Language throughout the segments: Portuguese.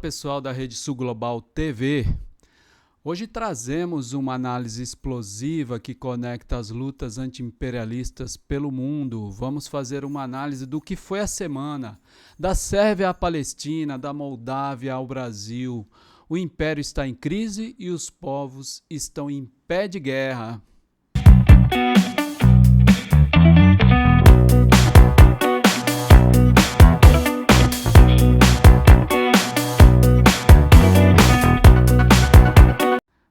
pessoal da Rede Sul Global TV. Hoje trazemos uma análise explosiva que conecta as lutas anti-imperialistas pelo mundo. Vamos fazer uma análise do que foi a semana, da Sérvia à Palestina, da Moldávia ao Brasil. O império está em crise e os povos estão em pé de guerra.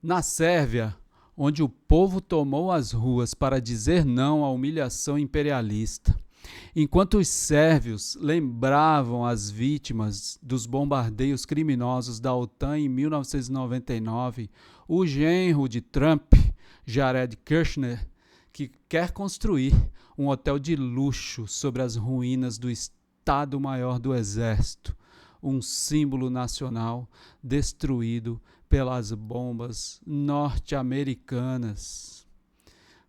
Na Sérvia, onde o povo tomou as ruas para dizer não à humilhação imperialista, enquanto os sérvios lembravam as vítimas dos bombardeios criminosos da OTAN em 1999, o genro de Trump, Jared Kushner, que quer construir um hotel de luxo sobre as ruínas do Estado-Maior do Exército, um símbolo nacional destruído pelas bombas norte-americanas.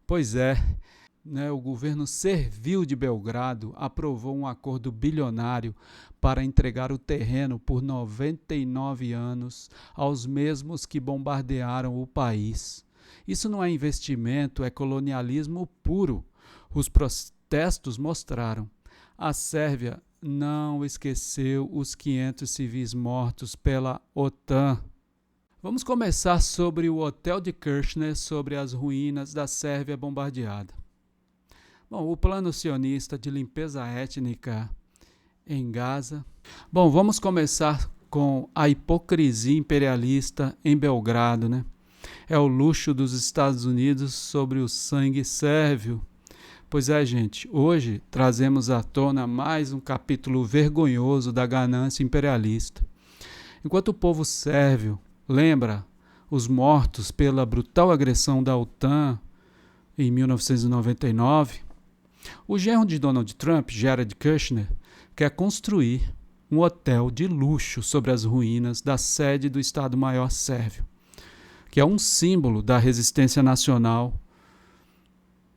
Pois é, o governo servil de Belgrado aprovou um acordo bilionário para entregar o terreno por 99 anos aos mesmos que bombardearam o país. Isso não é investimento, é colonialismo puro. Os protestos mostraram. A Sérvia não esqueceu os 500 civis mortos pela OTAN. Vamos começar sobre o hotel de Kushner, sobre as ruínas da Sérvia bombardeada. Bom, o plano sionista de limpeza étnica em Gaza. Bom, vamos começar com a hipocrisia imperialista em Belgrado, É o luxo dos Estados Unidos sobre o sangue sérvio. Pois é, gente, hoje trazemos à tona mais um capítulo vergonhoso da ganância imperialista. Enquanto o povo sérvio lembra os mortos pela brutal agressão da OTAN em 1999, o genro de Donald Trump, Jared Kushner, quer construir um hotel de luxo sobre as ruínas da sede do Estado-Maior sérvio, que é um símbolo da resistência nacional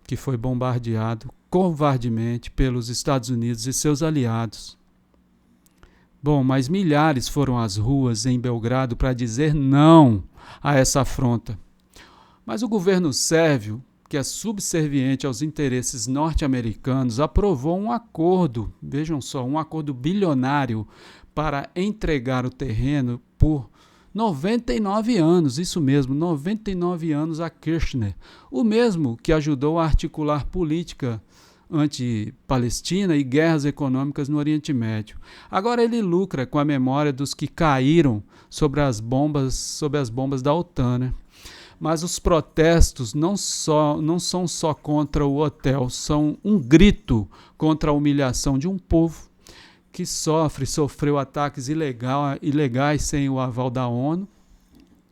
que foi bombardeado covardemente pelos Estados Unidos e seus aliados. Bom, mas milhares foram às ruas em Belgrado para dizer não a essa afronta. Mas o governo sérvio, que é subserviente aos interesses norte-americanos, aprovou um acordo, vejam só, um acordo bilionário para entregar o terreno por 99 anos, isso mesmo, 99 anos a Kushner, o mesmo que ajudou a articular política anti-Palestina e guerras econômicas no Oriente Médio. Agora ele lucra com a memória dos que caíram sob as bombas da OTAN, Mas os protestos não são só contra o hotel, são um grito contra a humilhação de um povo que sofreu ataques ilegais sem o aval da ONU,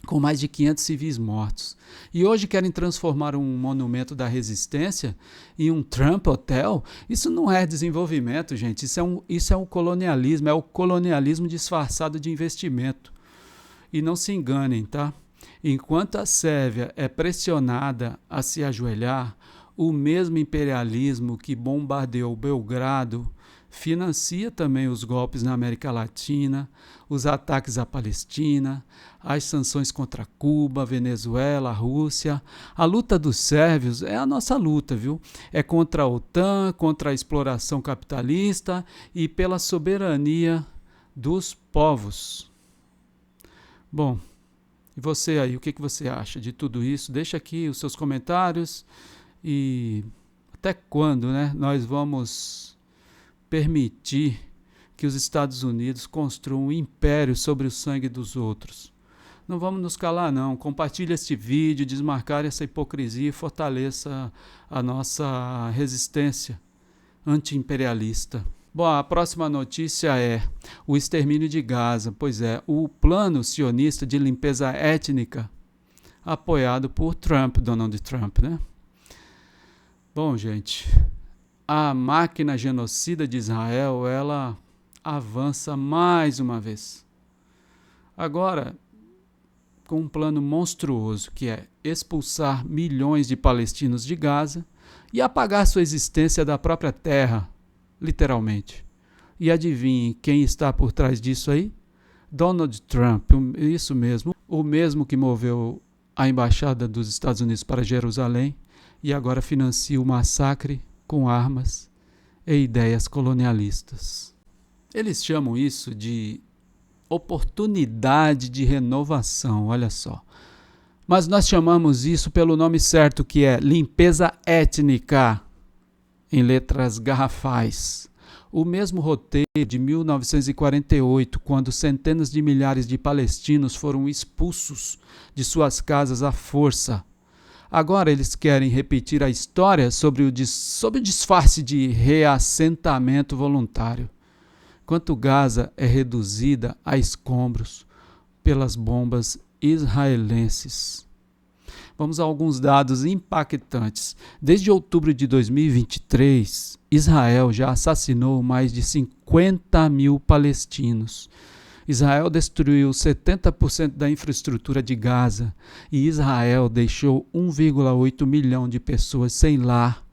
com mais de 500 civis mortos. E hoje querem transformar um monumento da resistência em um Trump Hotel? Isso não é desenvolvimento, gente. Isso é um colonialismo, é o colonialismo disfarçado de investimento. E não se enganem, tá? Enquanto a Sérvia é pressionada a se ajoelhar, o mesmo imperialismo que bombardeou Belgrado financia também os golpes na América Latina, os ataques à Palestina, as sanções contra Cuba, Venezuela, Rússia. A luta dos sérvios é a nossa luta, viu? É contra a OTAN, contra a exploração capitalista e pela soberania dos povos. Bom, e você aí, o que você acha de tudo isso? Deixa aqui os seus comentários e até quando, nós vamos permitir que os Estados Unidos construam um império sobre o sangue dos outros. Não vamos nos calar, não. Compartilhe este vídeo, desmarcar essa hipocrisia e fortaleça a nossa resistência anti-imperialista. Bom, a próxima notícia é o extermínio de Gaza. Pois é, o plano sionista de limpeza étnica apoiado por Donald Trump, Bom, gente, a máquina genocida de Israel, ela avança mais uma vez. Agora, com um plano monstruoso, que é expulsar milhões de palestinos de Gaza e apagar sua existência da própria terra, literalmente. E adivinhem quem está por trás disso aí? Donald Trump, isso mesmo, o mesmo que moveu a embaixada dos Estados Unidos para Jerusalém e agora financia o massacre com armas e ideias colonialistas. Eles chamam isso de oportunidade de renovação, olha só. Mas nós chamamos isso pelo nome certo, que é limpeza étnica, em letras garrafais. O mesmo roteiro de 1948, quando centenas de milhares de palestinos foram expulsos de suas casas à força. Agora eles querem repetir a história sob o disfarce de reassentamento voluntário, enquanto Gaza é reduzida a escombros pelas bombas israelenses. Vamos a alguns dados impactantes. Desde outubro de 2023, Israel já assassinou mais de 50 mil palestinos. Israel destruiu 70% da infraestrutura de Gaza e Israel deixou 1,8 milhão de pessoas sem lar.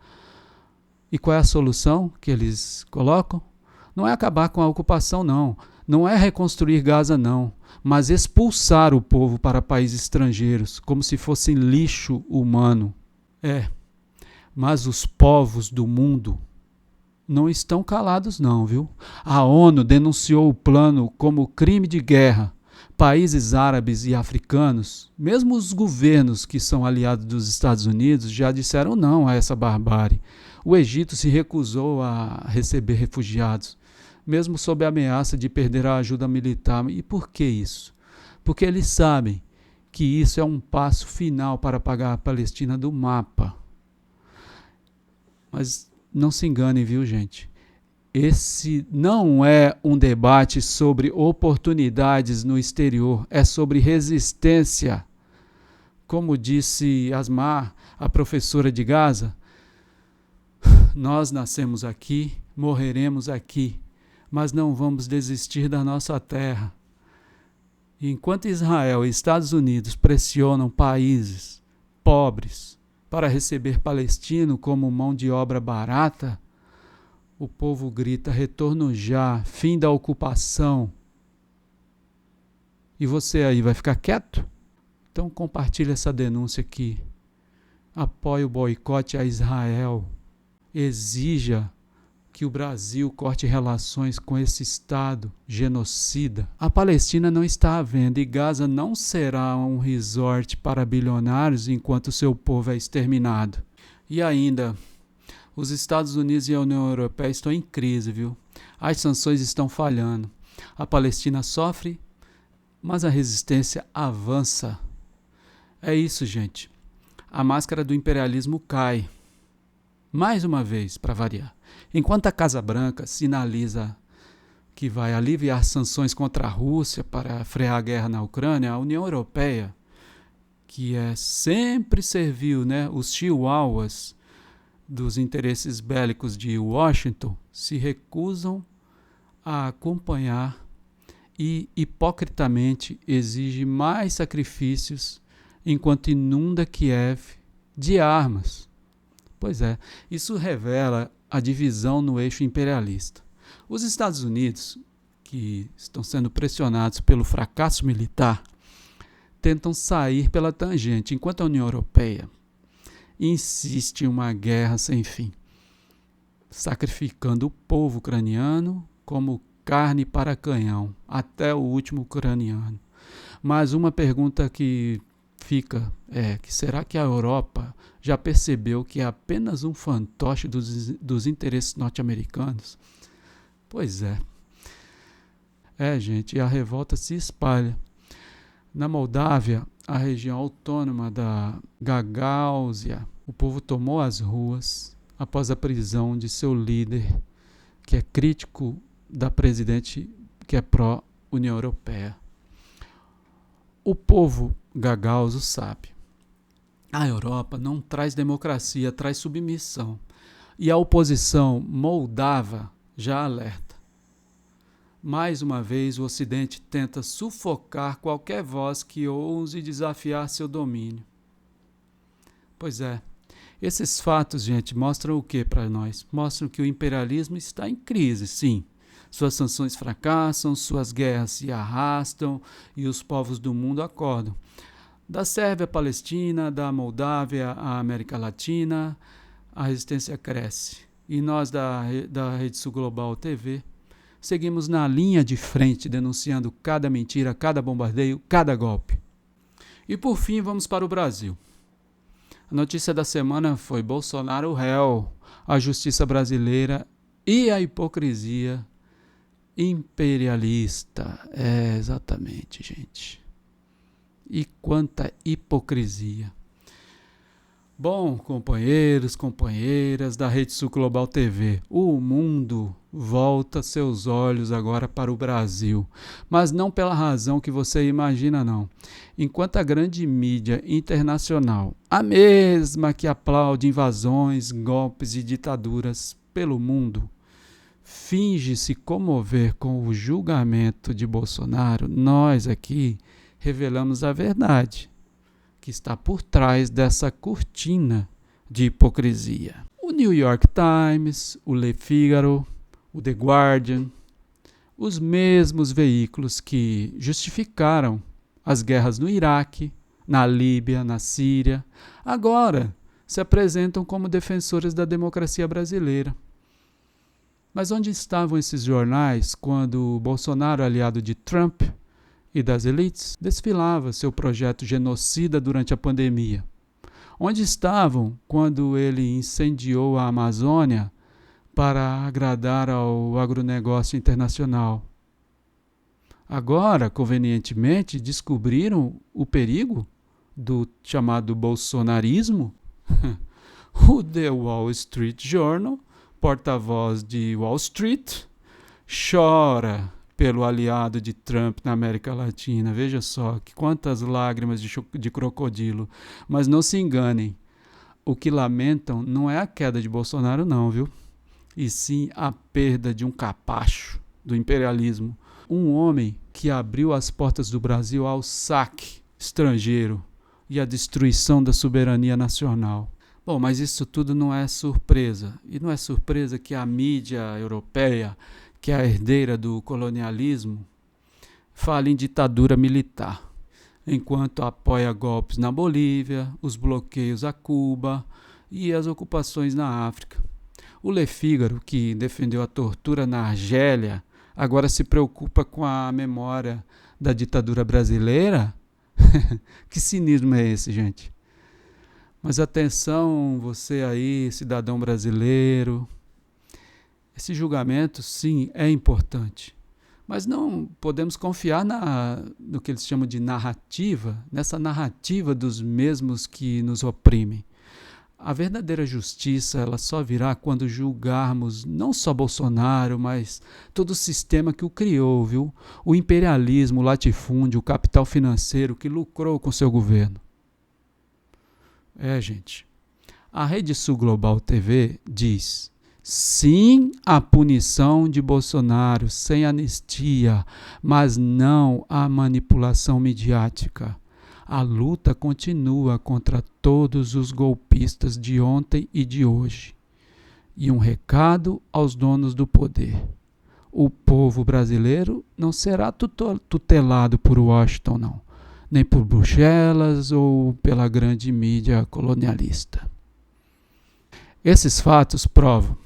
E qual é a solução que eles colocam? Não é acabar com a ocupação, não. Não é reconstruir Gaza, não, mas expulsar o povo para países estrangeiros, como se fossem lixo humano. Mas os povos do mundo não estão calados não, viu? A ONU denunciou o plano como crime de guerra. Países árabes e africanos, mesmo os governos que são aliados dos Estados Unidos, já disseram não a essa barbárie. O Egito se recusou a receber refugiados, mesmo sob a ameaça de perder a ajuda militar. E por que isso? Porque eles sabem que isso é um passo final para apagar a Palestina do mapa. Mas não se enganem, viu, gente? Esse não é um debate sobre oportunidades no exterior, é sobre resistência. Como disse Asmar, a professora de Gaza, nós nascemos aqui, morreremos aqui, mas não vamos desistir da nossa terra. E enquanto Israel e Estados Unidos pressionam países pobres para receber palestino como mão de obra barata, o povo grita: retorno já, fim da ocupação. E você aí vai ficar quieto? Então compartilhe essa denúncia aqui. Apoie o boicote a Israel. Exija que o Brasil corte relações com esse Estado genocida. A Palestina não está à venda e Gaza não será um resort para bilionários enquanto seu povo é exterminado. E ainda, os Estados Unidos e a União Europeia estão em crise, viu? As sanções estão falhando. A Palestina sofre, mas a resistência avança. É isso, gente. A máscara do imperialismo cai. Mais uma vez, para variar. Enquanto a Casa Branca sinaliza que vai aliviar sanções contra a Rússia para frear a guerra na Ucrânia, a União Europeia, que sempre serviu, os chihuahuas dos interesses bélicos de Washington, se recusam a acompanhar e hipocritamente exige mais sacrifícios enquanto inunda Kiev de armas. Pois é, isso revela a divisão no eixo imperialista. Os Estados Unidos, que estão sendo pressionados pelo fracasso militar, tentam sair pela tangente, enquanto a União Europeia insiste em uma guerra sem fim, sacrificando o povo ucraniano como carne para canhão, até o último ucraniano. Mas uma pergunta que fica que será que a Europa já percebeu que é apenas um fantoche dos interesses norte-americanos? Pois é. Gente, a revolta se espalha. Na Moldávia, a região autônoma da Gagáuzia, o povo tomou as ruas após a prisão de seu líder, que é crítico da presidente que é pró-União Europeia. O povo gagauzo sabe. A Europa não traz democracia, traz submissão. E a oposição moldava já alerta. Mais uma vez, o Ocidente tenta sufocar qualquer voz que ouse desafiar seu domínio. Pois é, esses fatos, gente, mostram o que para nós? Mostram que o imperialismo está em crise, sim. Suas sanções fracassam, suas guerras se arrastam e os povos do mundo acordam. Da Sérvia à Palestina, da Moldávia à América Latina, a resistência cresce. E nós da Rede Sul Global TV seguimos na linha de frente, denunciando cada mentira, cada bombardeio, cada golpe. E por fim, vamos para o Brasil. A notícia da semana foi Bolsonaro réu, a justiça brasileira e a hipocrisia imperialista. É, exatamente, gente. E quanta hipocrisia. Bom, companheiros, companheiras da Rede Sul Global TV, o mundo volta seus olhos agora para o Brasil, mas não pela razão que você imagina, não. Enquanto a grande mídia internacional, a mesma que aplaude invasões, golpes e ditaduras pelo mundo, finge se comover com o julgamento de Bolsonaro, nós aqui revelamos a verdade que está por trás dessa cortina de hipocrisia. O New York Times, o Le Figaro, o The Guardian, os mesmos veículos que justificaram as guerras no Iraque, na Líbia, na Síria, agora se apresentam como defensores da democracia brasileira. Mas onde estavam esses jornais quando Bolsonaro, aliado de Trump e das elites, desfilava seu projeto genocida durante a pandemia? Onde estavam quando ele incendiou a Amazônia para agradar ao agronegócio internacional? Agora, convenientemente, descobriram o perigo do chamado bolsonarismo? O The Wall Street Journal, porta-voz de Wall Street, chora pelo aliado de Trump na América Latina. Veja só, quantas lágrimas de crocodilo. Mas não se enganem, o que lamentam não é a queda de Bolsonaro não, viu? E sim a perda de um capacho do imperialismo. Um homem que abriu as portas do Brasil ao saque estrangeiro e à destruição da soberania nacional. Bom, mas isso tudo não é surpresa. E não é surpresa que a mídia europeia, que é a herdeira do colonialismo, fala em ditadura militar, enquanto apoia golpes na Bolívia, os bloqueios a Cuba e as ocupações na África. O Le Figaro, que defendeu a tortura na Argélia, agora se preocupa com a memória da ditadura brasileira? Que cinismo é esse, gente? Mas atenção, você aí, cidadão brasileiro, esse julgamento, sim, é importante, mas não podemos confiar no que eles chamam de narrativa, nessa narrativa dos mesmos que nos oprimem. A verdadeira justiça, ela só virá quando julgarmos não só Bolsonaro, mas todo o sistema que o criou, viu? O imperialismo, o latifúndio, o capital financeiro que lucrou com seu governo. Gente, a Rede Sul Global TV diz: sim à punição de Bolsonaro sem anistia, mas não à manipulação midiática. A luta continua contra todos os golpistas de ontem e de hoje. E um recado aos donos do poder: o povo brasileiro não será tutelado por Washington, não, nem por Bruxelas ou pela grande mídia colonialista. Esses fatos provam: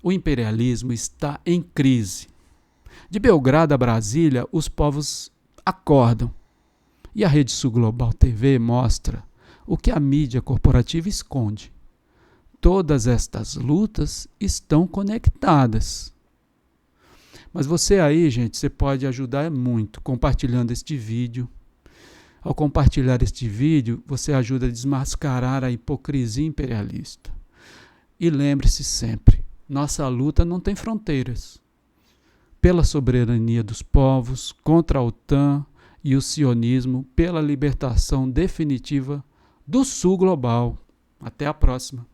o imperialismo está em crise. De Belgrado a Brasília, os povos acordam. E a Rede Sul Global TV mostra o que a mídia corporativa esconde. Todas estas lutas estão conectadas. Mas você aí, gente, você pode ajudar muito compartilhando este vídeo. Ao compartilhar este vídeo, você ajuda a desmascarar a hipocrisia imperialista. E lembre-se sempre, nossa luta não tem fronteiras. Pela soberania dos povos, contra a OTAN e o sionismo, pela libertação definitiva do Sul Global. Até a próxima.